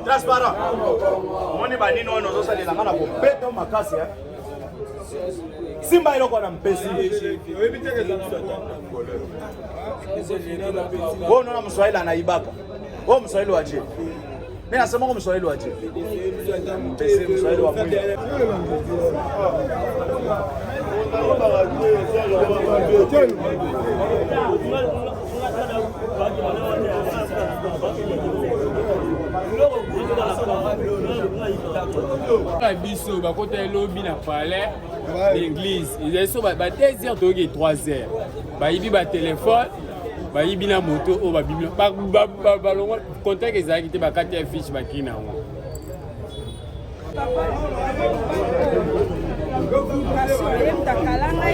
Transparent. On est banni non nous ça les la ngana pour péter makasi hein. Simba iloko na mpesi. Wao na Mswahili anaibaka. Wao Mswahili waje. Mimi nasema kwa Mswahili waje. Mpesi Mswahili wa mwili. Biso bakota elobi na palais l'église ils sont ba 2h to 3h ba yibi ba téléphone ba yibi na moto o ba biblia ba longo contact ezaki te ba kati ya fiche ba kina ngo kalanga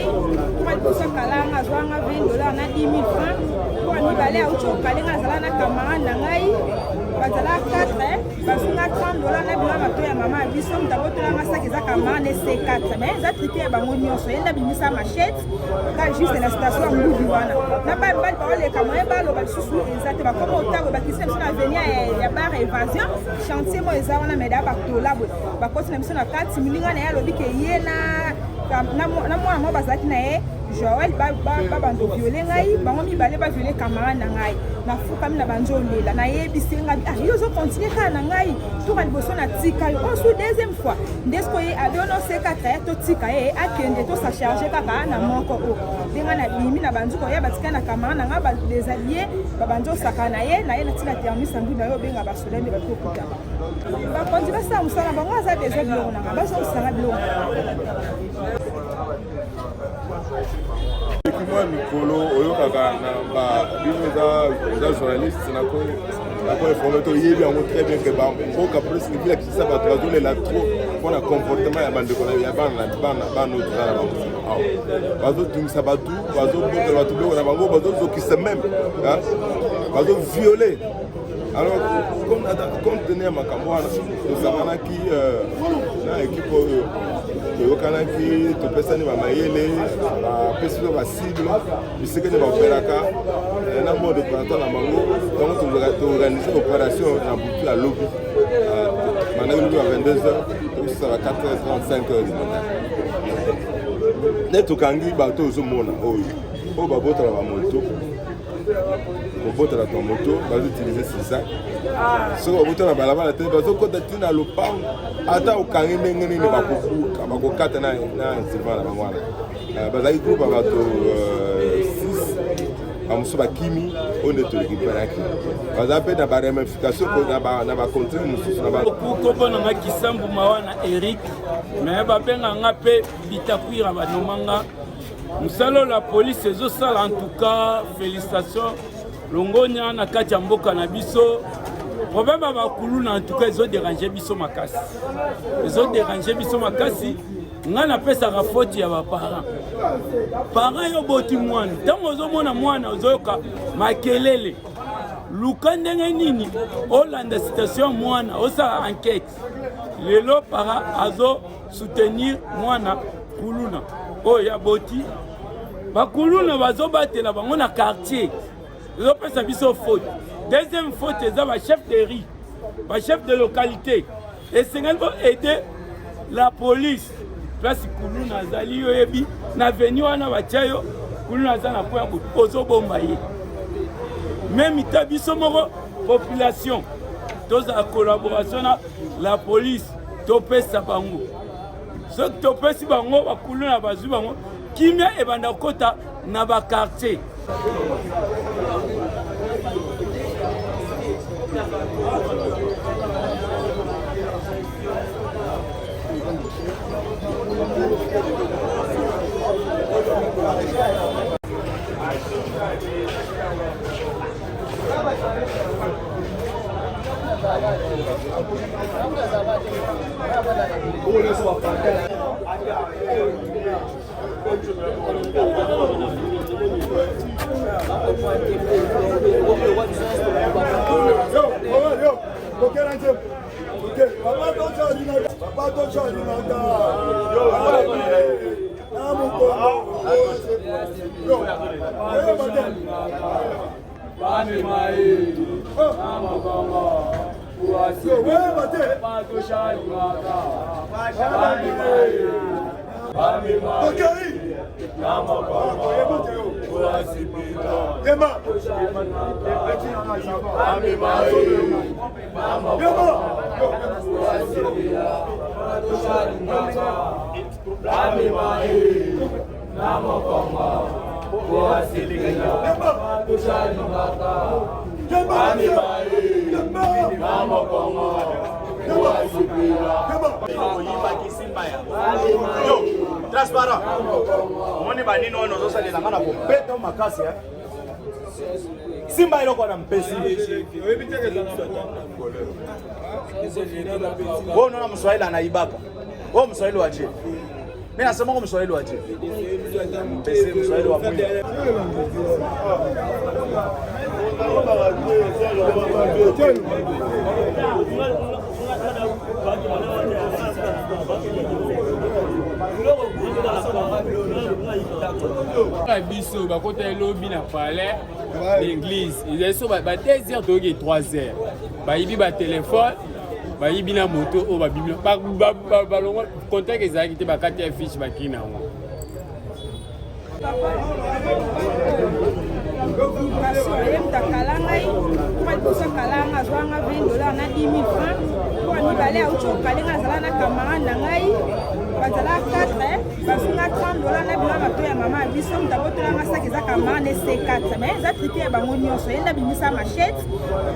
kwa kusa kalanga zwanga $20 na 10,000 francs kwa mibale au chokalenga zala na kamara na ngai bazala 4 basunga $30 na bila mato ya mama biso mtabotola masaki za kamara ne C4 mais za triquer bango nyonso yenda bimisa machette ka juste la station ya ngudu wana na ba ole kamwe ba lo ba susu ezate ba komo otango ba kisi na avenir ya bar évasion chantier mo eza wana meda ba tola ba kosi na biso na 4 milinga na ya lobi ke yena na mwana mo bazaki na ye Joël bando violé ngai bango mibale ba violé camarade na ngai na fuka mina banjo lela na yebisi ngai ah yo zo continuer ka na ngai to ka liboso na tika yo on sous deuxième fois ndesko ye adono C4 to tika ye akende to sa charger kaka na moko o denga na bimi na banjo ko ya batika na camarade na ngai ba des alliés ba banjo saka na ye na tika termis sangu na yo benga ba solende ba to kuta ba kondi ba sa musala bango za des alliés na ba zo sanga bilo Moi mikolo oyokaka na ba bino za journaliste na ko informer to yebi yango très bien que ba mboka presque bila kisa ba tozole la trop pour le comportement ya bande ko ya bana autre za ba bazo tumisa batu bazo boka batu beko na bango bazo zokisa même hein bazo violer. Alors comme tenir makambo wana tosamanaki na équipe toyokanaki topesani bamayele bapesi to basible biseke ne baoperaka na mode opératoire na bango donc toorganize opération na butu ya lobi mandaki lobi ya 22h tokosala 4h35 du matin nde tokangi bato ozomona oyo babotala bamoto kobotala to moto bazoutilize sisa soki babotala balabala te bazokota ntina lopango ata okangi ndenge nini bakobuka bakokata na instrument na bango wana bazali groupe ya bato 6 bamosusu bakimi oyo nde torekiperaki baza mpe na baramification na bacontre mosusu na kopo nanga kisambuma wana Eric me babenganga mpe bitakwira banomanga musalo la police ezosala en tout cas félicitations longonya na kati ya mboka na biso problème ba kuluna en tout cas ezodéranger biso makasi nga napesaka faute ya baparent parent yo boti mwana ntango ozomona mwana ozoyoka makelele luka ndenge nini olanda situation mwana osala enquête lelo para azo soutenir mwana kuluna oyo ya boti bakuluna bazobatela bango na quartier ezopesa biso faute. Deuxième faute eza ba chef de riz ba chef de localité esengeli ko aider la police place kulu nazali yo yebi na veni wana batia yo kulu naza na point ozobomba ye même ta biso moko population toza collaboration na la police topesa bango soki topesi bango bakulu na bazwi bango kimia ebanda kota na bakartier transparent. Moni banini ono zosalela ngana ko beta makasi ya. Simba iloko na mpesi. Wewe unaona Mswahili anaibaka. Wewe Mswahili wa je? Mimi nasema kwa Mswahili wa je? Mpesi Mswahili wa mwili. biso bakota elobi na palais l'église ils sont ba 2h toke 3h bayibi ba téléphone bayibi na moto o ba biblia ba longo contact ezaki te bakati ya fiche bakina ngo kalanga kalanga zwanga $20 na 10,000 francs pour mibale auto kalinga zala na camarade na ngai bazala 4 basunga $30 na bila mato ya mama biso mutabotola masaki za camarade C4 mais za triqué bango nyonso yenda bimisa machette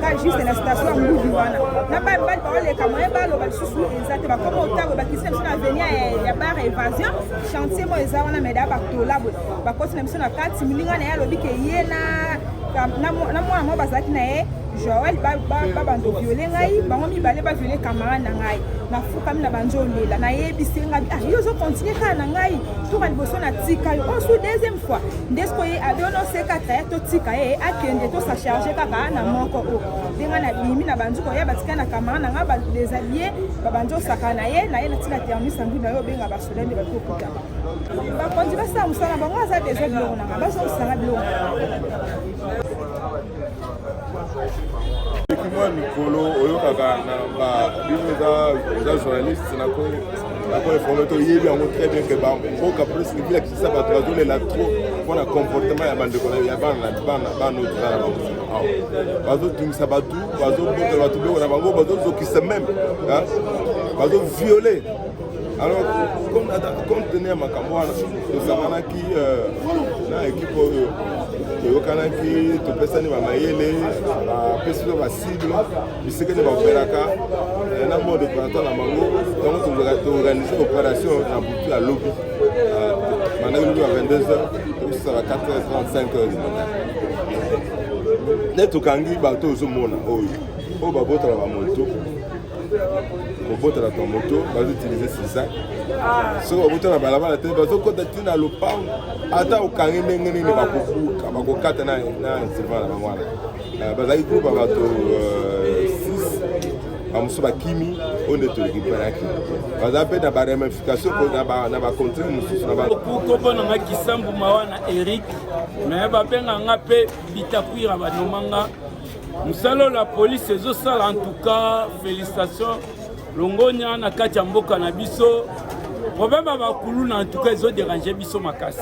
ka juste na station ya nguvu wana na ba le camarade ba lo ba susu ezate ba comme otango ba kisi na venir ya bar évasion chantier mo eza wana meda ba tola ba kosi na miso na 4 milinga na ya lobi ke yena na mwana mo bazaki na ye Joël bando violé ngai bango mibale ba violé camarade na ngai na fuka mina banjo lela na yebisi ngai ah yo zo continuer ka na ngai to ba liboso na tika yo on sous deuxième fois ndesko ye adono C4 to tika ye akende to sa charger kaka na moko o denga na bimi na banjo ko ya batika na camarade na ngai ba déshabiller ba banjo saka na ye na tika termis sangu na yo benga ba solende ba to kuta ba kondi ba sa musala bango za déjà biloko na ba so sanga biloko Moi Nicolo oyokaka na ba bino za journaliste na ko informer to yebi yango très bien que ba mboka presque vile kisa ba trazole la trop pour na comportement ya bande ko ya bana no tsara ba bazo tumisa batu bazo boka batu be na bango bazo zokisa même bazo violer. Alors compte tenu makambo wana tosamanaki na équipe oyo toyokanaki topesani bamayele bapesi to basible biseke nde baoperaka na mode opératoire na bango donc toorganize opération na butu ya lobi mandaki lobi ya 22h tosala 4h35 nde tokangi bato ozomona oyo babotala bamoto kobotala ta moto bazoutilize sisa soki babotala balabala te bazokota ntina lopango ata okangi ndenge nini bakobuka bakokata na servant na bango wana bazalaki groupe ya bato 6 bamosusu bakimi oyo nde torekiperaki baza mpe na baramification na bacontre mosusu kombo nanga kisambu mawana Eric me babenganga mpe bitakwira banomanga mosala la police ezosala en tout cas félicitations longonia na kati ya mboka na biso problème ya bakuluna en tout cas ezodérange biso makasi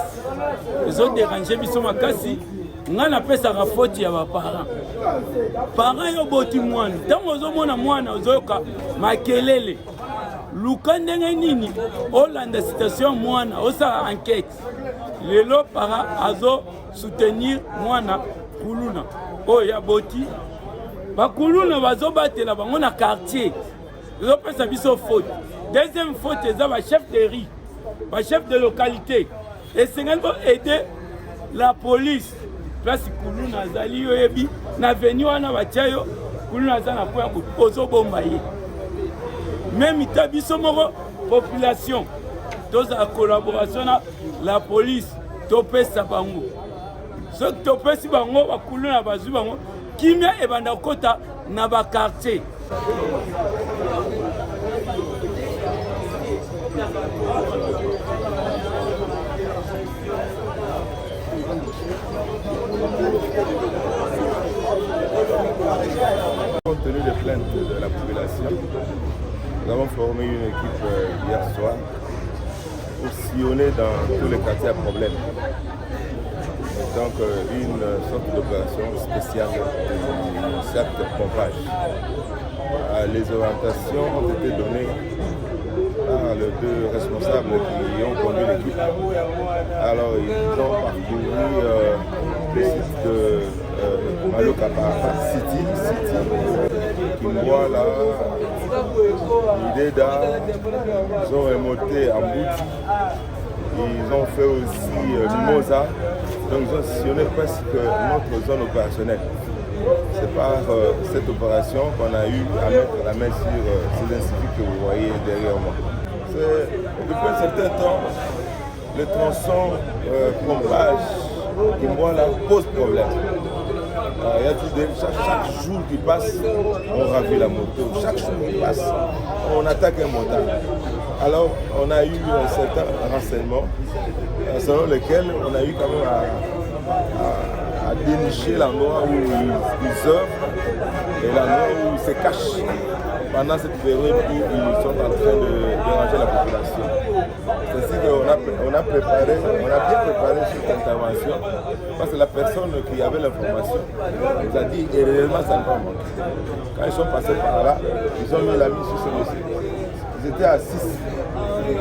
ezodérange biso makasi nga napesaka foti ya baparent parent yo boti mwana ntango ozomona mwana ozoyoka makelele luka ndenge nini olanda situation mwana osala enquête lelo parent azo soutenir mwana kuluna oyo ya boti bakuluna bazobatela bango na quartier ezopesa biso faute. Deuxième faute, c'est chef de riz, chef de localité. Et c'est aider la police. Place Kuluna Zali Yoebi, na venu wana bachayo, Kuluna Zana kwa ozo bombaye. Même itabiso moro population. Tous la collaboration la police, topé sa bango. Ce qui topé si bango, Kuluna bazu bango, kimia e banda kota na ba quartier. Compte tenu des plaintes de la population, nous avons formé une équipe hier soir pour sillonner dans tous les quartiers à problème. Donc une sorte d'opération spéciale de cercle de pompage. Les orientations ont été données par les deux responsables qui ont conduit l'équipe. Alors ils ont parcouru le site de Maloka par City, Kimboa là, Ideda, ils ont remonté en Bouti, ils ont fait aussi Mimosa, donc ils ont sillonné presque notre zone opérationnelle. C'est par cette opération qu'on a eu à mettre la main sur ces instituts que vous voyez derrière moi. Depuis un certain temps, le tronçon pompage qui moi là pose problème. Il y a chaque jour qui passe, on ravit la moto. Chaque jour qui passe, on attaque un motard. Alors on a eu un certain renseignement selon lequel on a eu quand même à dénicher l'endroit où ils œuvrent et l'endroit où ils se cachent pendant cette période où ils sont en train de déranger la population. C'est ainsi qu'on a préparé, on a bien préparé cette intervention parce que la personne qui avait l'information nous a dit et réellement ça ne va pas. Quand ils sont passés par là, ils ont mis la mise sur ce monsieur. Ils étaient à 6,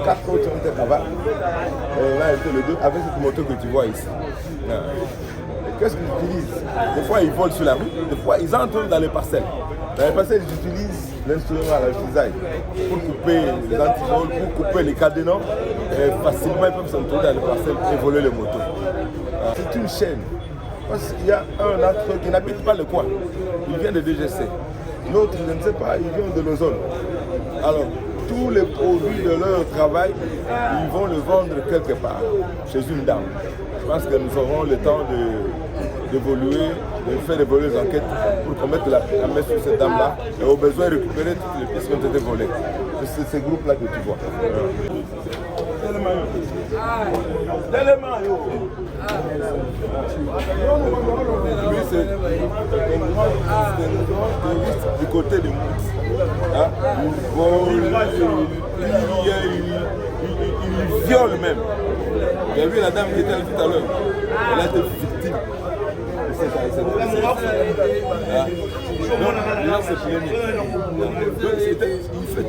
4 autres étaient là-bas et là étaient les deux avec cette moto que tu vois ici. Qu'est-ce qu'ils utilisent? Des fois ils volent sur la rue, des fois ils entrent dans les parcelles. Dans les parcelles ils utilisent l'instrument à la cisaille pour couper les antivols, pour couper les cadenas et facilement ils peuvent s'entrer dans les parcelles et voler les motos. C'est une chaîne. Parce qu'il y a un autre qui n'habite pas le coin, il vient de DGC. L'autre, je ne sais pas, il vient de l'ozone. Alors, tous les produits de leur travail, ils vont le vendre quelque part, chez une dame. Je pense que nous aurons le temps d'évoluer, de faire évoluer les enquêtes pour qu'on mette la main sur cette dame-là et au besoin récupérer toutes les pièces qui ont été volées. C'est ces groupes-là que tu vois. Lui, c'est du côté de Mout. Il vole, il viole même. J'ai vu la dame qui était là tout à l'heure. Elle a été victime. Là, c'est pionnier. Il fait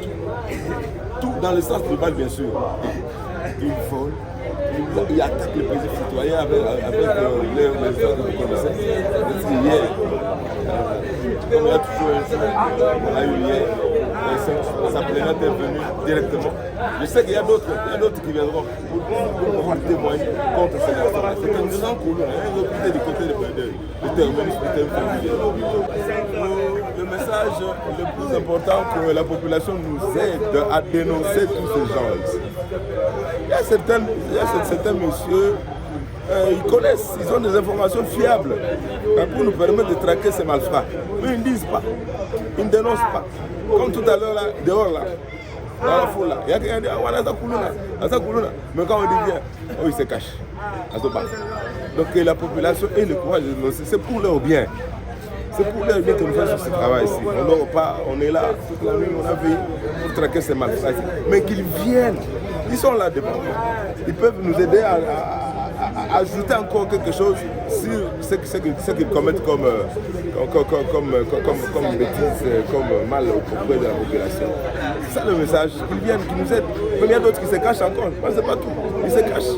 tout dans le sens du mal, bien sûr. Il vole, il attaque les paisibles citoyens avec les gens que vous connaissez. Hier, comme il y a toujours un jour, on a eu hier, sa plaignante est venue directement. Je sais qu'il y a d'autres qui viendront pour pouvoir témoigner contre ces personnes. C'est que nous en coulons, du côté du terrorisme, Le message le plus important, que la population nous aide à dénoncer tous ces gens ici. Il y a certains messieurs, ils connaissent, ils ont des informations fiables pour nous permettre de traquer ces malfrats. Mais ils ne disent pas, ils ne dénoncent pas. Comme tout à l'heure, là, dehors, là, dans la foule, là, il y a quelqu'un qui dit, ah, voilà, ça coulona. Mais quand on dit bien, oh, ils se cachent. Donc la population et le courage de dénoncer, c'est pour leur bien. C'est pour leur bien que nous faisons ce travail ici. On ne dort pas, on est là, toute la nuit, on a veillé pour traquer ces malfaiteurs. Mais qu'ils viennent, ils sont là devant nous. Ils peuvent nous aider à ajouter encore quelque chose sur ce qu'ils commettent comme bêtises, comme mal auprès de la population. C'est ça le message, qu'ils viennent, qu'ils nous aident. Mais il y a d'autres qui se cachent encore, moi c'est pas tout. Ils se cachent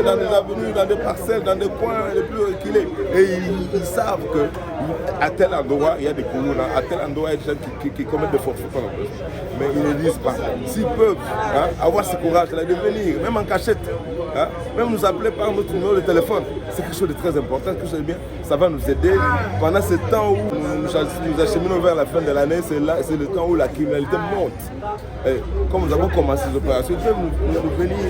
dans des avenues, dans des parcelles, dans des coins les plus reculés. Et ils savent qu'à tel endroit, il y a des courants, à tel endroit, il y a des gens qui commettent des forfaits. Mais ils ne disent pas. S'ils peuvent avoir ce courage-là de venir, même en cachette, même nous appeler par notre numéro de téléphone, c'est quelque chose de très important, quelque chose de bien. Ça va nous aider. Pendant ce temps où nous acheminons vers la fin de l'année, c'est le temps où la criminalité monte. Et comme nous avons commencé ces opérations, ils peuvent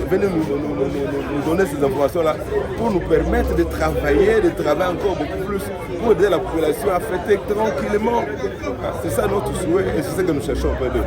venir nous donner ces informations-là pour nous permettre de travailler encore beaucoup plus, pour aider la population à fêter tranquillement. C'est ça notre souhait et c'est ce que nous cherchons auprès d'eux.